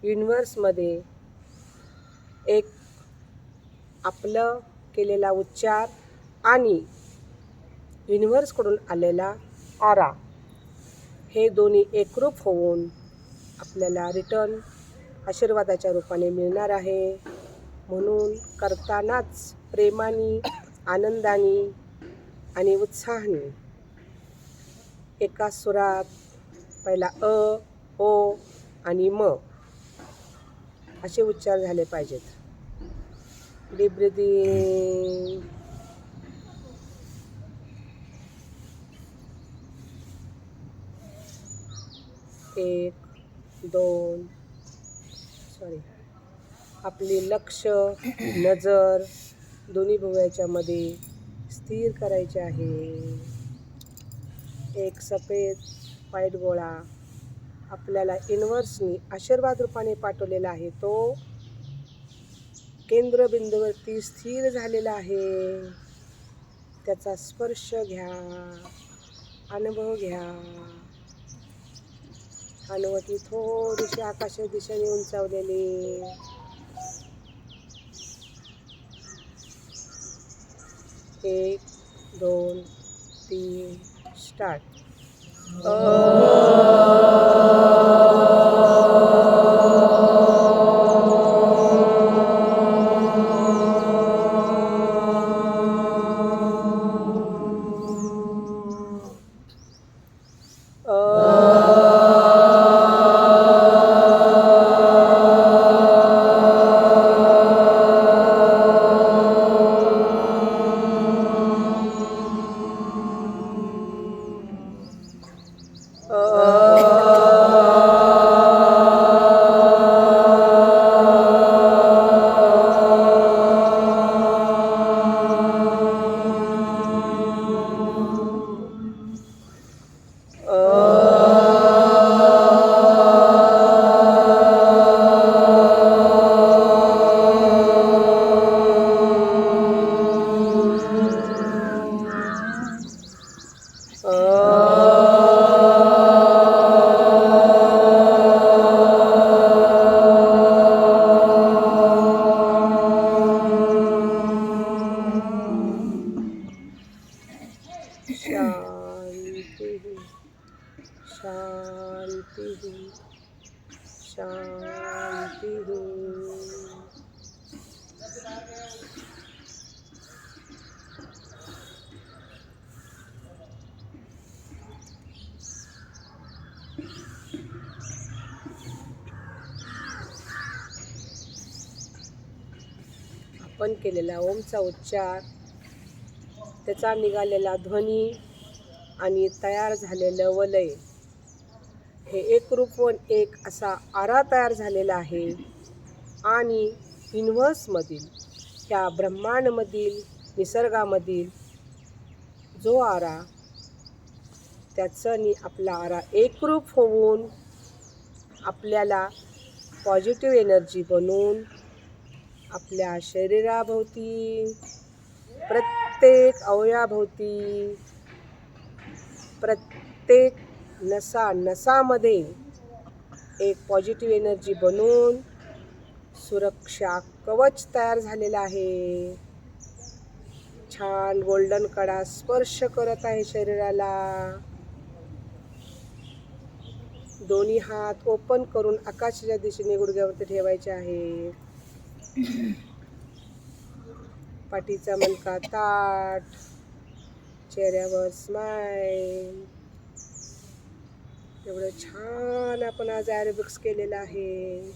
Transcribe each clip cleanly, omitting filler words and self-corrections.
युनिवर्समध्ये एक आपलं केलेला उच्चार आणि युनिवर्सकडून आलेला ऑरा हे दोन्ही एकरूप होऊन आपल्याला रिटर्न आशीर्वादाच्या रूपाने मिळणार आहे. म्हणून करतानाच प्रेमाने, आनंदाने आणि उत्साहाने एका सुरात पहिला अ, ओ आणि म असे उच्चार झाले पाहिजेत. Deep breathing. 1 2 आपली लक्ष, नजर दोन्ही भुवयाच्या मध्ये स्थिर करायचे आहे. एक सफेद व्हाईट गोळा आपल्याला युनिवर्सनी आशीर्वाद रूपाने पाठवलेला आहे. तो केंद्रबिंदूवरती स्थिर झालेला आहे. त्याचा स्पर्श घ्या, अनुभव घ्या. हनुवटी थोडीशी आकाशाच्या दिशेने उंचावलेली. 1 2 3 स्टार्ट. शांती शांती शांती. आपण केलेला ओमचा उच्चार, त्याचा निघालेला ध्वनी आणि तयार झालेलं वलय हे एकरूप व एक असा आरा तयार झालेला आहे. आणि युनिवर्समधील ह्या ब्रह्मांडमधील निसर्गामधील जो आरा त्याचं आणि आपला आरा एकरूप होऊन आपल्याला पॉझिटिव्ह एनर्जी बनवून आपल्या शरीराभोवती, प्रत्येक अवयवाभोवती, प्रत्येक नसामध्ये एक पॉझिटिव्ह एनर्जी बनवून सुरक्षा कवच तयार झालेला आहे. छान गोल्डन कडा स्पर्श करत आहे शरीराला. दोन्ही हात ओपन करून आकाशाच्या दिशेने गुडघ्यावरती ठेवायचे आहे. पाठीचा मणका ताठ, चेहऱ्यावर स्माइल. एवढं छान आपण आज ॲरोबिक्स केलेलं आहे.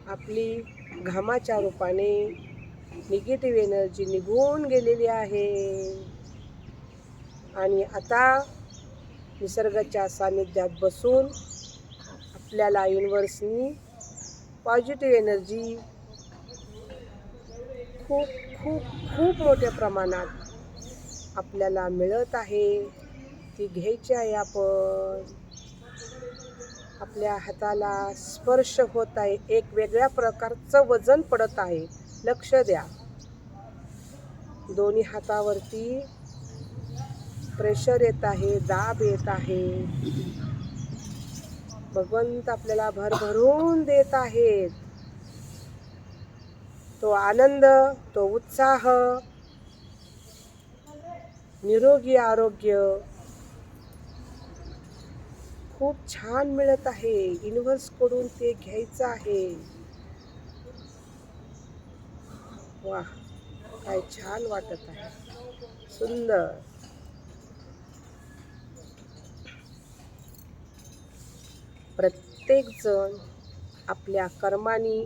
आपली घामाच्या रूपाने निगेटिव्ह एनर्जी निघून गेलेली आहे. आणि आता निसर्गाच्या सानिध्यात बसून आपल्याला युनिवर्सनी पॉझिटिव्ह एनर्जी खूप खूप खूप मोठ्या प्रमाणात आपल्याला मिळत आहे. ती घ्यायची आहे. आपण आपल्या हाताला स्पर्श होत आहे. एक वेगळ्या प्रकारचं वजन पडत आहे. लक्ष द्या. दोन्ही हातावरती प्रेशर येत आहे, दाब येत आहे. भगवंत आपल्याला भरभरून देत आहेत. तो आनंद, तो उत्साह, निरोगी आरोग्य खूप छान मिळत आहे. युनिव्हर्सकडून ते घ्यायचं आहे. वाह, काय छान वाटत आहे. सुंदर. प्रत्येक जण आपल्या कर्मानी,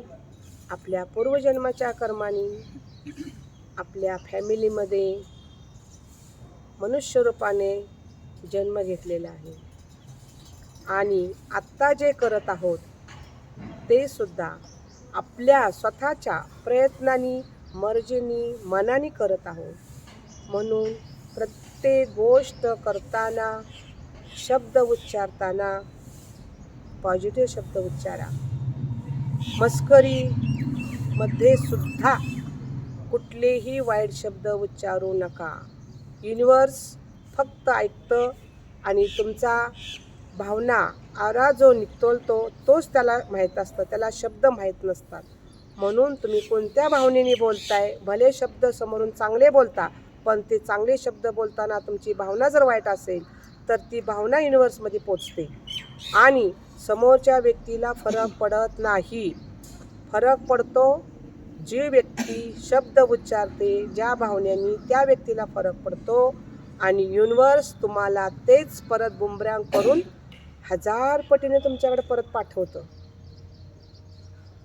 आपल्या पूर्वजन्माच्या कर्मानी, आपल्या फॅमिलीमध्ये मनुष्य रूपाने जन्म घेतलेला आहे आणि आत्ता जे करत आहोत ते सुद्धा आपल्या स्वतःच्या प्रयत्नांनी, मर्जीनी, मनाने करत आहोत. म्हणून प्रत्येक गोष्ट करताना, शब्द उच्चारताना पॉझिटिव्ह शब्द उच्चारा. मस्करीमध्ये सुद्धा कुठलेही वाईट शब्द उच्चारू नका. युनिव्हर्स फक्त ऐकतं आणि तुमचा भावना आरा जो निघतोलतो तोच त्याला माहीत असतं, त्याला शब्द माहीत नसतात. म्हणून तुम्ही कोणत्या भावनेने बोलताय, भले शब्द समोरून चांगले बोलता, पण ते चांगले शब्द बोलताना तुमची भावना जर वाईट असेल तर ती भावना युनिव्हर्समध्ये पोचते आणि समोरच्या व्यक्तीला फरक पडत नाही. फरक पडतो जी व्यक्ती शब्द उच्चारते, ज्या भावनेने त्या व्यक्तीला फरक पडतो आणि युनिव्हर्स तुम्हाला तेच परत बुमरँग करून 1000 पटीने तुमच्याकडे परत पाठवतं.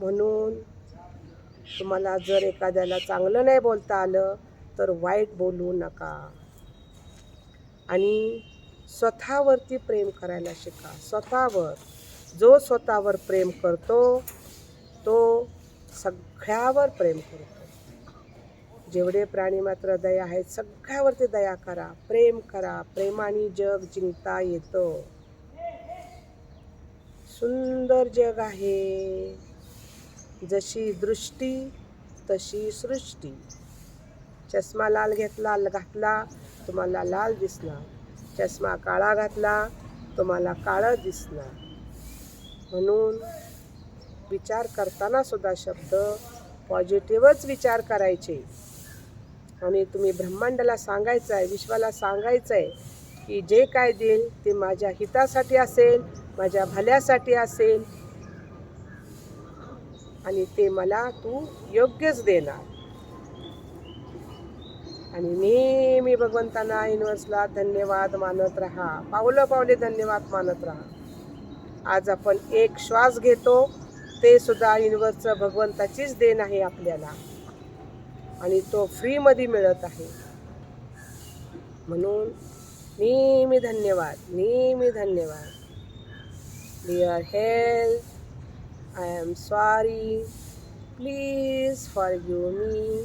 म्हणून तुम्हाला जर एखाद्याला चांगलं नाही बोलता आलं तर वाईट बोलू नका आणि स्वतःवरती प्रेम करायला शिका. स्वतःवर. जो स्वतःवर प्रेम करतो तो सगळ्यावर प्रेम करतो. जेवढे प्राणी मात्र दया आहेत सगळ्यावरती दया करा, प्रेम करा. प्रेमाने जग जिंकता येतं. सुंदर जग आहे. जशी दृष्टी तशी सृष्टी. चष्मा लाल घातला तुम्हाला लाल दिसणार, चष्मा काळा घातला तुम्हाला काळं दिसणार. म्हणून विचार करताना सुद्धा शब्द पॉझिटिव्हच विचार करायचे आणि तुम्ही ब्रह्मांडाला सांगायचं आहे, विश्वाला सांगायचं आहे की जे काय देईल ते माझ्या हितासाठी असेल, माझ्या भल्यासाठी असेल आणि ते मला तू योग्यच देणार. आणि नेहमी भगवंतांना, युनिव्हर्सला धन्यवाद मानत राहा. पावलं पावले धन्यवाद मानत राहा. आज आपण एक श्वास घेतो ते सुद्धा युनिव्हर्सचं, भगवंताचीच देण आहे आपल्याला आणि तो फ्रीमध्ये मिळत आहे. म्हणून नेहमी धन्यवाद, नेहमी धन्यवाद. Dear health, I am sorry, please forgive me.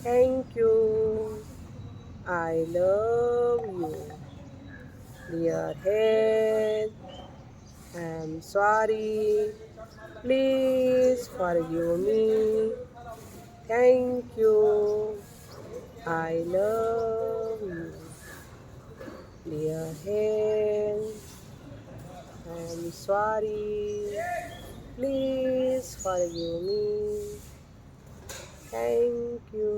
Thank you, I love you. Dear health, I am sorry, please forgive me. Thank you, I love you. Dear health, I am sorry, please forgive me. Thank you,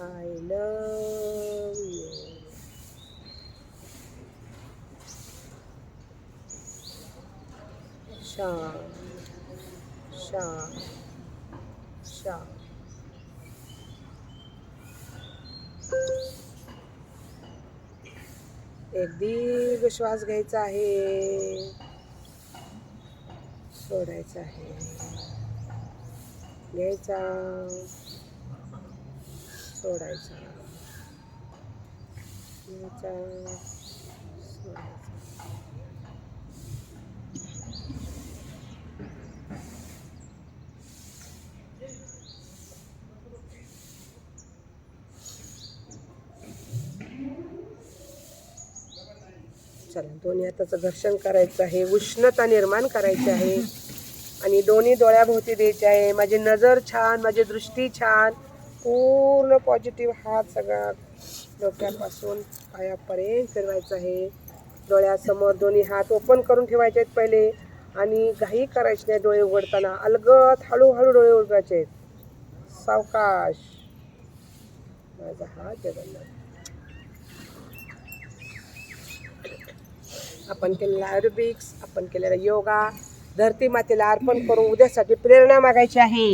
I love you. शांत शांत शांत. एक दीर्घ श्वास घ्यायचा आहे, सोडायचा आहे. घ्यायचा, सोडायचा, घ्यायचा, सोडायचा. चला, दोन्ही हाताचं घर्षण करायचं आहे, उष्णता निर्माण करायची आहे आणि दोन्ही डोळ्याभोवती द्यायचे आहे. माझी नजर छान, माझी दृष्टी छान. पूर्ण पॉझिटिव्ह हात सगळा डोक्यापासून पायापर्यंत फिरवायचा आहे. डोळ्यासमोर दोन्ही हात ओपन करून ठेवायचे आहेत पहिले आणि घाई करायची नाही. डोळे उघडताना अलगद हळूहळू डोळे उघडायचे आहेत. सावकाश. माझा हात जगन्नाथ. आपण केलेला ॲरोबिक्स, आपण केलेला योगा धरती मातेला अर्पण करून उद्यासाठी प्रेरणा मागायची आहे.